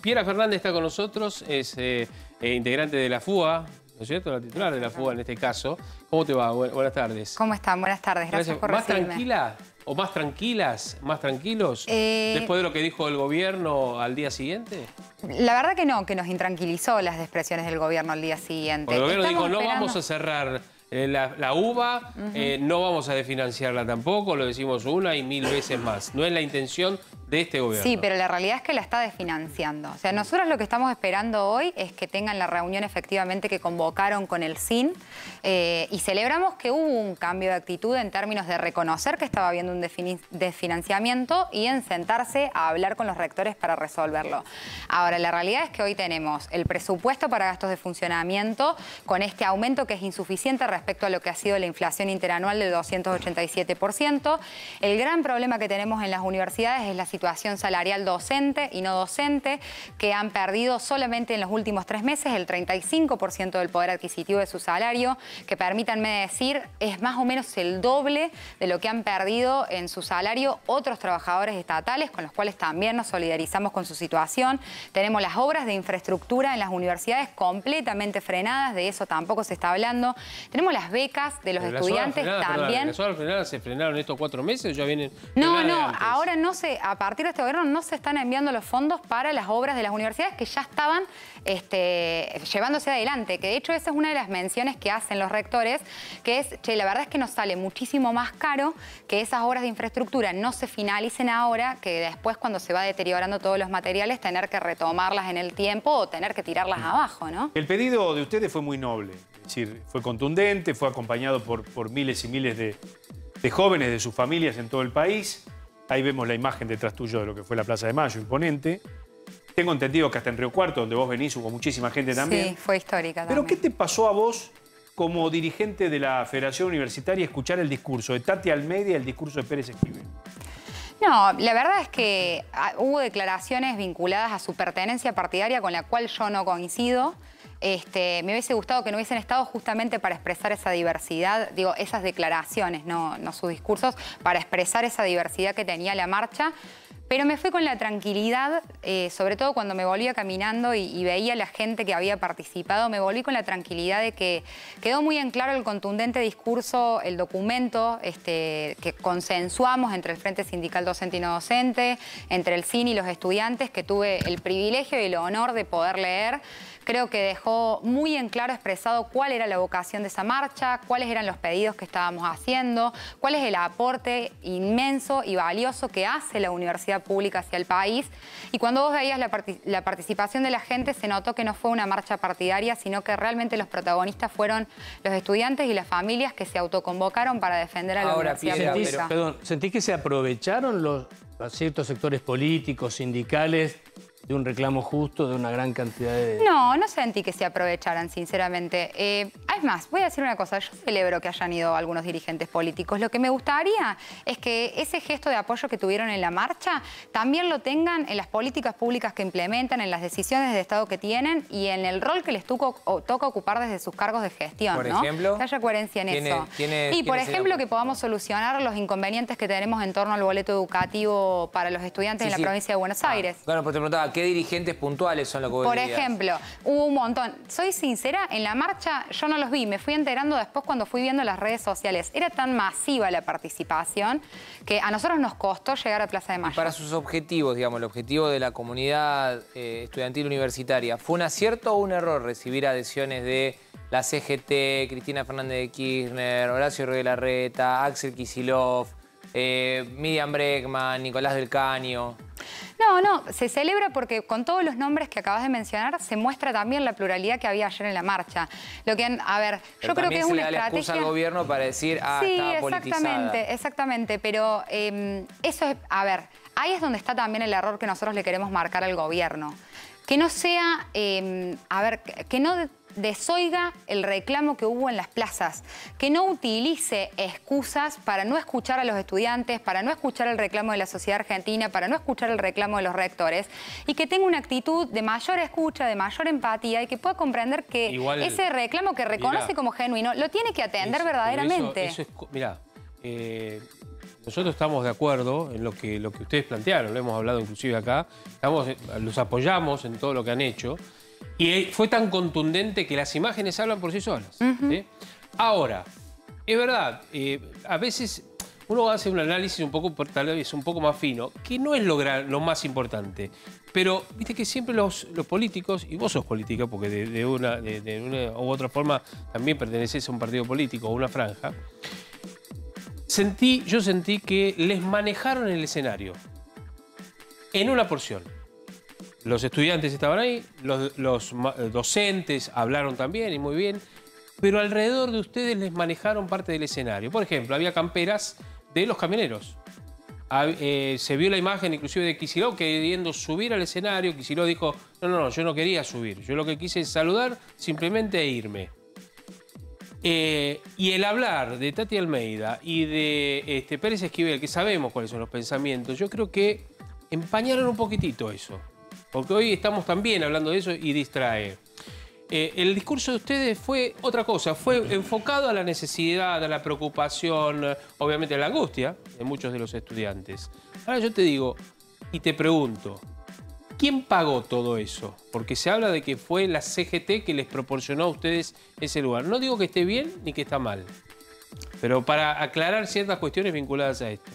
Piera Fernández está con nosotros, es integrante de la FUA, ¿no es cierto? La titular de la FUA en este caso. ¿Cómo te va? Buenas tardes. ¿Cómo están? Buenas tardes, gracias por recibirme. ¿Más tranquila o más tranquilas, más tranquilos después de lo que dijo el gobierno al día siguiente? La verdad que no, que nos intranquilizó las expresiones del gobierno al día siguiente. El gobierno dijo, no vamos a cerrar la UBA, no vamos a desfinanciarla tampoco, lo decimos una y mil veces más. No es la intención de este gobierno. Sí, pero la realidad es que la está desfinanciando. O sea, nosotros lo que estamos esperando hoy es que tengan la reunión efectivamente que convocaron con el SIN y celebramos que hubo un cambio de actitud en términos de reconocer que estaba habiendo un desfinanciamiento y en sentarse a hablar con los rectores para resolverlo. Ahora, la realidad es que hoy tenemos el presupuesto para gastos de funcionamiento con este aumento que es insuficiente respecto a lo que ha sido la inflación interanual del 287%. El gran problema que tenemos en las universidades es la situación salarial docente y no docente, que han perdido solamente en los últimos 3 meses el 35% del poder adquisitivo de su salario, que permítanme decir, es más o menos el doble de lo que han perdido en su salario otros trabajadores estatales, con los cuales también nos solidarizamos con su situación. Tenemos las obras de infraestructura en las universidades completamente frenadas, de eso tampoco se está hablando. Tenemos las becas de los estudiantes también. ¿Las obras frenadas se frenaron estos 4 meses o ya vienen? No, ahora no se, a partir de este gobierno no se están enviando los fondos para las obras de las universidades que ya estaban llevándose adelante, que de hecho esa es una de las menciones que hacen los rectores, que es, che, la verdad es que nos sale muchísimo más caro que esas obras de infraestructura no se finalicen ahora, que después cuando se va deteriorando todos los materiales tener que retomarlas en el tiempo o tener que tirarlas abajo, ¿no? El pedido de ustedes fue muy noble, es decir, fue contundente, fue acompañado por miles y miles de jóvenes de sus familias en todo el país. Ahí vemos la imagen detrás tuyo de lo que fue la Plaza de Mayo, imponente. Tengo entendido que hasta en Río Cuarto, donde vos venís, hubo muchísima gente también. Sí, fue histórica también. Pero ¿qué te pasó a vos, como dirigente de la Federación Universitaria, escuchar el discurso de Tati Almeida y el discurso de Pérez Esquivel? No, la verdad es que hubo declaraciones vinculadas a su pertenencia partidaria con la cual yo no coincido. Me hubiese gustado que no hubiesen estado justamente para expresar esa diversidad, digo, esas declaraciones, no sus discursos, para expresar esa diversidad que tenía la marcha. Pero me fui con la tranquilidad, sobre todo cuando me volvía caminando y veía a la gente que había participado, me volví con la tranquilidad de que quedó muy en claro el contundente discurso, el documento que consensuamos entre el Frente Sindical Docente y No Docente, entre el CIN y los estudiantes, que tuve el privilegio y el honor de poder leer. Creo que dejó muy en claro expresado cuál era la vocación de esa marcha, cuáles eran los pedidos que estábamos haciendo, cuál es el aporte inmenso y valioso que hace la universidad pública hacia el país. Y cuando vos veías la participación de la gente, se notó que no fue una marcha partidaria, sino que realmente los protagonistas fueron los estudiantes y las familias que se autoconvocaron para defender a la universidad pública. Perdón, ¿sentís que se aprovecharon ciertos sectores políticos, sindicales, de un reclamo justo de una gran cantidad de... No sentí que se aprovecharan, sinceramente. Es más, voy a decir una cosa, yo celebro que hayan ido algunos dirigentes políticos. Lo que me gustaría es que ese gesto de apoyo que tuvieron en la marcha también lo tengan en las políticas públicas que implementan, en las decisiones de Estado que tienen y en el rol que les toca ocupar desde sus cargos de gestión, por ¿no? ejemplo, que haya coherencia en eso. Y, por ejemplo, que podamos solucionar los inconvenientes que tenemos en torno al boleto educativo para los estudiantes en la provincia de Buenos Aires. Bueno, pues te preguntaba, ¿qué dirigentes puntuales son los que vos Por dirías? ejemplo, hubo un montón. Soy sincera, en la marcha yo no los vi, me fui enterando después cuando fui viendo las redes sociales. Era tan masiva la participación que a nosotros nos costó llegar a Plaza de Mayo. Y para sus objetivos, digamos, el objetivo de la comunidad estudiantil universitaria, ¿fue un acierto o un error recibir adhesiones de la CGT, Cristina Fernández de Kirchner, Horacio Rodríguez Larreta, Axel Kicillof, Miriam Bregman, Nicolás del Caño? No, se celebra porque con todos los nombres que acabas de mencionar se muestra también la pluralidad que había ayer en la marcha. Lo que, a ver, yo creo que es una estrategia... También se le da la excusa al gobierno para decir, estaba politizada. Sí, exactamente, pero eso es, a ver, ahí es donde está también el error que nosotros le queremos marcar al gobierno. Que no sea, que no desoiga el reclamo que hubo en las plazas, que no utilice excusas para no escuchar a los estudiantes, para no escuchar el reclamo de la sociedad argentina, para no escuchar el reclamo de los rectores, y que tenga una actitud de mayor escucha, de mayor empatía y que pueda comprender que ese reclamo que reconoce como genuino lo tiene que atender verdaderamente. Mirá, nosotros estamos de acuerdo en lo que ustedes plantearon, lo hemos hablado inclusive acá, los apoyamos en todo lo que han hecho, y fue tan contundente que las imágenes hablan por sí solas. ¿Sí? Ahora, es verdad, a veces uno hace un análisis tal vez un poco más fino, que no es lo más importante. Pero viste que siempre los políticos, y vos sos política, porque de una u otra forma también perteneces a un partido político o una franja, yo sentí que les manejaron el escenario en una porción. Los estudiantes estaban ahí, los docentes hablaron también y muy bien, pero alrededor de ustedes les manejaron parte del escenario. Por ejemplo, había camperas de los camioneros. Se vio la imagen inclusive de Kicillof queriendo subir al escenario. Kicillof dijo, no, yo no quería subir. Yo lo que quise es saludar simplemente e irme. Y el hablar de Tati Almeida y de Pérez Esquivel, que sabemos cuáles son los pensamientos, yo creo que empañaron un poquitito eso. Porque hoy estamos también hablando de eso y distrae. El discurso de ustedes fue otra cosa, fue enfocado a la necesidad, a la preocupación, obviamente a la angustia de muchos de los estudiantes. Ahora yo te digo y te pregunto, ¿quién pagó todo eso? Porque se habla de que fue la CGT que les proporcionó a ustedes ese lugar. No digo que esté bien ni que está mal, pero para aclarar ciertas cuestiones vinculadas a esto.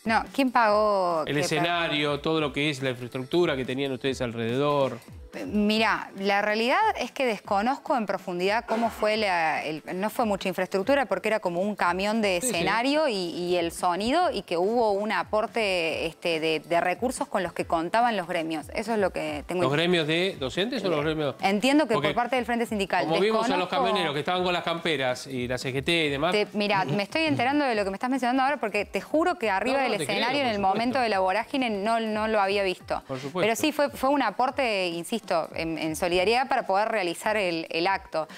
No, ¿quién pagó? El escenario, todo lo que es la infraestructura que tenían ustedes alrededor. Mirá, la realidad es que desconozco en profundidad cómo fue no fue mucha infraestructura porque era como un camión de escenario y el sonido y que hubo un aporte de recursos con los que contaban los gremios. Eso es lo que tengo. ¿Los gremios de docentes o los gremios? Entiendo que por parte del Frente Sindical. Como vimos a los camioneros que estaban con las camperas y la CGT y demás. Mirá, me estoy enterando de lo que me estás mencionando ahora porque te juro que arriba del escenario en el momento de la vorágine no lo había visto. Por supuesto. Pero sí, fue un aporte, insisto, en solidaridad para poder realizar el acto.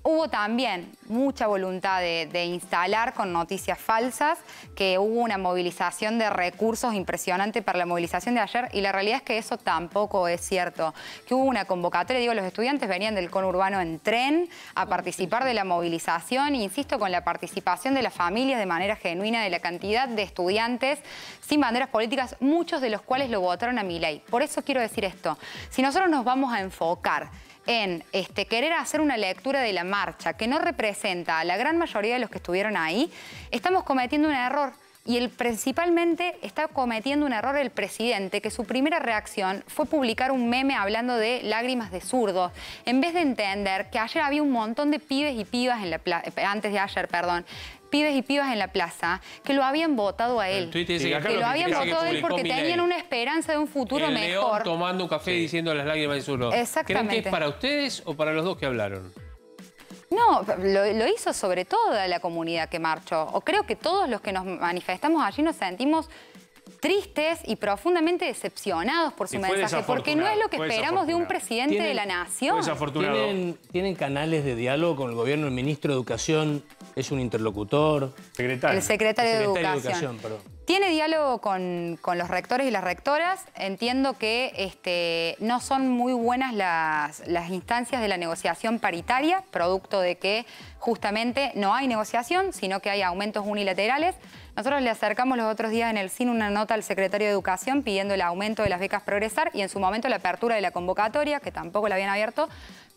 Hubo también mucha voluntad de instalar con noticias falsas, que hubo una movilización de recursos impresionante para la movilización de ayer y la realidad es que eso tampoco es cierto. Que hubo una convocatoria, digo, los estudiantes venían del conurbano en tren a participar de la movilización, insisto, con la participación de las familias de manera genuina, de la cantidad de estudiantes sin banderas políticas, muchos de los cuales lo votaron a Milei. Por eso quiero decir esto. Si nosotros nos vamos a enfocar en querer hacer una lectura de la marcha que no representa a la gran mayoría de los que estuvieron ahí, estamos cometiendo un error. Y principalmente está cometiendo un error el presidente, que su primera reacción fue publicar un meme hablando de lágrimas de zurdos, en vez de entender que ayer había un montón de pibes y pibas antes de ayer, perdón, pibes y pibas en la plaza que lo habían votado a él. Que lo habían votado a él porque tenían una esperanza de un futuro mejor. León tomando un café diciendo las lágrimas de zurdos. Exactamente. ¿Creen que es para ustedes o para los dos que hablaron? No, lo hizo sobre toda la comunidad que marchó. O creo que todos los que nos manifestamos allí nos sentimos tristes y profundamente decepcionados por su mensaje, porque no es lo que esperamos de un presidente de la nación. ¿Tienen canales de diálogo con el gobierno? El ministro de Educación es un interlocutor. El secretario de Educación. Tiene diálogo con los rectores y las rectoras. Entiendo que no son muy buenas las instancias de la negociación paritaria, producto de que justamente no hay negociación, sino que hay aumentos unilaterales. Nosotros le acercamos los otros días en el CIN una nota al secretario de Educación pidiendo el aumento de las becas Progresar y en su momento la apertura de la convocatoria, que tampoco la habían abierto,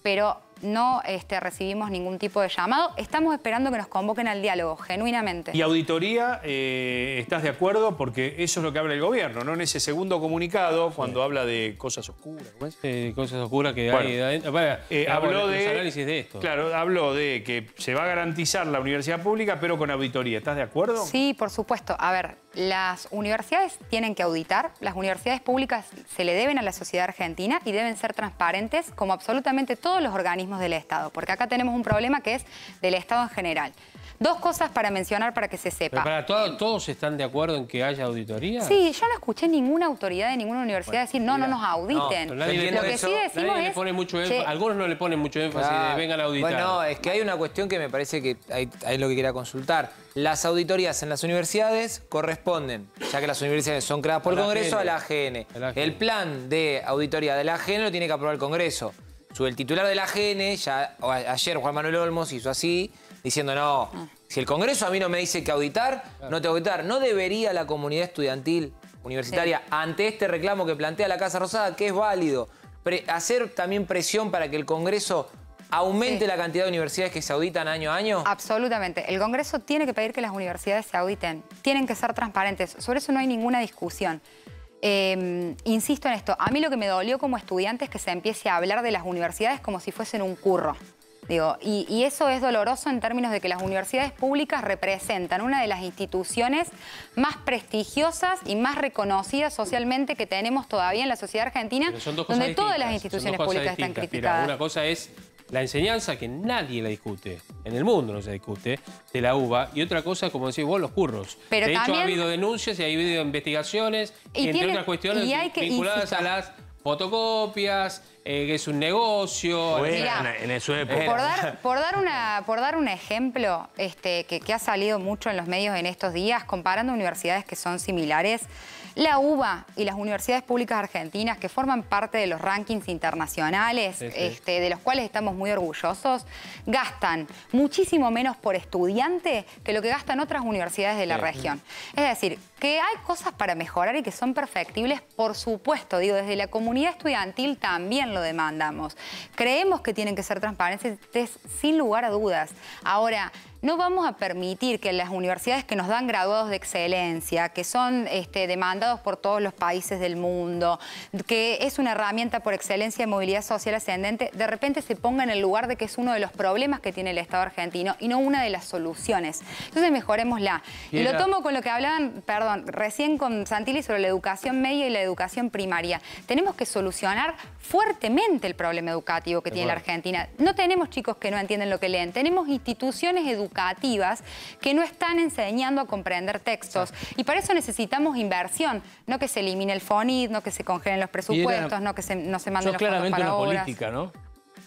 pero no recibimos ningún tipo de llamado. Estamos esperando que nos convoquen al diálogo, genuinamente. ¿Y auditoría, estás de acuerdo? Porque eso es lo que habla el gobierno, ¿no? En ese segundo comunicado, cuando habla de cosas oscuras. Cosas oscuras que hay adentro. Habló de análisis de esto. Claro, habló de que se va a garantizar la universidad pública, pero con auditoría. ¿Estás de acuerdo? Sí, por supuesto. A ver, las universidades tienen que auditar. Las universidades públicas se le deben a la sociedad argentina y deben ser transparentes como absolutamente todos los organismos del Estado, porque acá tenemos un problema que es del Estado en general. Dos cosas para mencionar para que se sepa. Pero ¿todos están de acuerdo en que haya auditoría? Sí, yo no escuché ninguna autoridad de ninguna universidad decir no nos auditen. Lo que sí decimos es... algunos no le ponen mucho énfasis de vengan a auditar. Bueno, es que hay una cuestión que me parece que hay lo que quería consultar. Las auditorías en las universidades corresponden, ya que las universidades son creadas por el Congreso, a la AGN. El plan de auditoría de la AGN lo tiene que aprobar el Congreso. El titular de la AGN, ayer Juan Manuel Olmos hizo así, diciendo, no, si el Congreso a mí no me dice que auditar, no tengo que auditar. ¿No debería la comunidad estudiantil universitaria, ante este reclamo que plantea la Casa Rosada, que es válido, hacer también presión para que el Congreso aumente la cantidad de universidades que se auditan año a año? Absolutamente. El Congreso tiene que pedir que las universidades se auditen. Tienen que ser transparentes. Sobre eso no hay ninguna discusión. Insisto en esto. A mí lo que me dolió como estudiante es que se empiece a hablar de las universidades como si fuesen un curro. Digo, y eso es doloroso en términos de que las universidades públicas representan una de las instituciones más prestigiosas y más reconocidas socialmente que tenemos todavía en la sociedad argentina, donde todas las instituciones públicas están criticadas. Mira, una cosa es la enseñanza, que nadie la discute, en el mundo no se discute, de la UBA, y otra cosa, como decís vos, los curros. Pero de también, hecho, ha habido denuncias y ha habido investigaciones, entre otras cuestiones vinculadas a las fotocopias, que es un negocio. Mirá, en su época. Por dar un ejemplo que ha salido mucho en los medios en estos días, comparando universidades que son similares, la UBA y las universidades públicas argentinas, que forman parte de los rankings internacionales, de los cuales estamos muy orgullosos, gastan muchísimo menos por estudiante que lo que gastan otras universidades de la región. Es decir, que hay cosas para mejorar y que son perfectibles, por supuesto. Digo, desde la comunidad estudiantil también lo demandamos. Creemos que tienen que ser transparentes, sin lugar a dudas. Ahora, no vamos a permitir que las universidades que nos dan graduados de excelencia, que son demandados por todos los países del mundo, que es una herramienta por excelencia de movilidad social ascendente, de repente se ponga en el lugar de que es uno de los problemas que tiene el Estado argentino y no una de las soluciones. Entonces mejorémosla. Y lo tomo con lo que hablaban, recién con Santilli sobre la educación media y la educación primaria. Tenemos que solucionar fuertemente el problema educativo que tiene la Argentina. No tenemos chicos que no entienden lo que leen, tenemos instituciones educativas que no están enseñando a comprender textos. Y para eso necesitamos inversión, no que se elimine el FONIT, no que se congelen los presupuestos, no que no se manden los fondos para obras. Claramente una política, ¿no?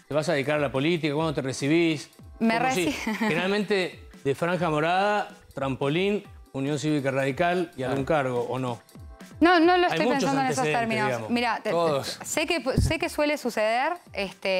¿Te vas a dedicar a la política? ¿Cuándo te recibís? Generalmente de franja morada, trampolín, Unión Cívica Radical y algún cargo, ¿o no? No lo estoy pensando en esos términos. Mira, sé que suele suceder,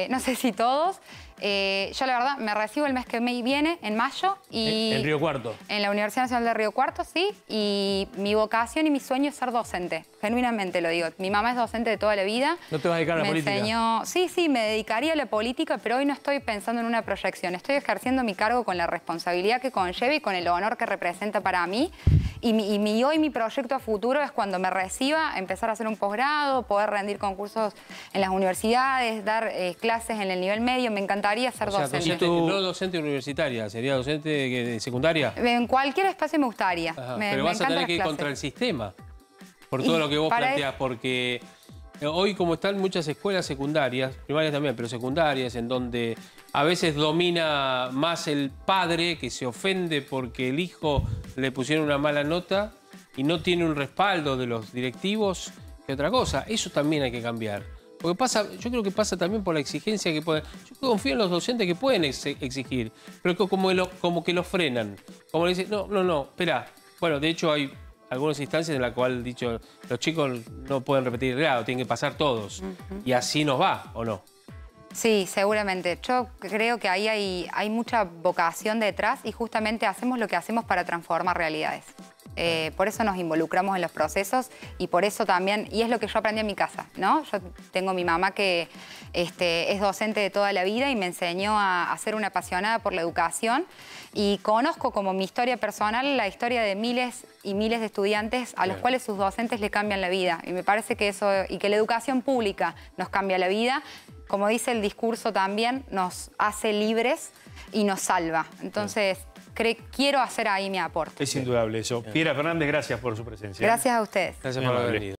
no sé si todos. Yo la verdad me recibo el mes que viene, en mayo. ¿En Río Cuarto? En la Universidad Nacional de Río Cuarto, sí. Y mi vocación y mi sueño es ser docente. Genuinamente lo digo. Mi mamá es docente de toda la vida. ¿No te vas a dedicar a la política? Sí, me dedicaría a la política, pero hoy no estoy pensando en una proyección. Estoy ejerciendo mi cargo con la responsabilidad que conlleva y con el honor que representa para mí. Y mi proyecto a futuro es cuando me reciba, empezar a hacer un posgrado, poder rendir concursos en las universidades, dar clases en el nivel medio. Me encantaría ser docente. No docente universitaria, ¿sería docente de secundaria? En cualquier espacio me gustaría. Pero vas a tener que ir contra el sistema, por todo lo que vos planteás, porque hoy como están muchas escuelas secundarias, primarias también, pero secundarias, en donde a veces domina más el padre que se ofende porque el hijo le pusieron una mala nota y no tiene un respaldo de los directivos que otra cosa. Eso también hay que cambiar. Porque yo creo que pasa también por la exigencia que pueden. Yo confío en los docentes que pueden exigir, pero como que lo frenan. Como le dicen, no, espera. Bueno, de hecho hay algunas instancias en las cuales dicho los chicos no pueden repetir el grado, tienen que pasar todos. Y así nos va, ¿o no? Sí, seguramente. Yo creo que ahí hay mucha vocación detrás y justamente hacemos lo que hacemos para transformar realidades. Por eso nos involucramos en los procesos y por eso también, y es lo que yo aprendí en mi casa, ¿no? Yo tengo mi mamá que es docente de toda la vida y me enseñó a ser una apasionada por la educación y conozco como mi historia personal la historia de miles y miles de estudiantes a los cuales sus docentes le cambian la vida. Y me parece que eso, y que la educación pública nos cambia la vida, como dice el discurso también, nos hace libres y nos salva. Entonces, quiero hacer ahí mi aporte. Es indudable eso. Piera Fernández, gracias por su presencia. Gracias a ustedes. Gracias por haber venido.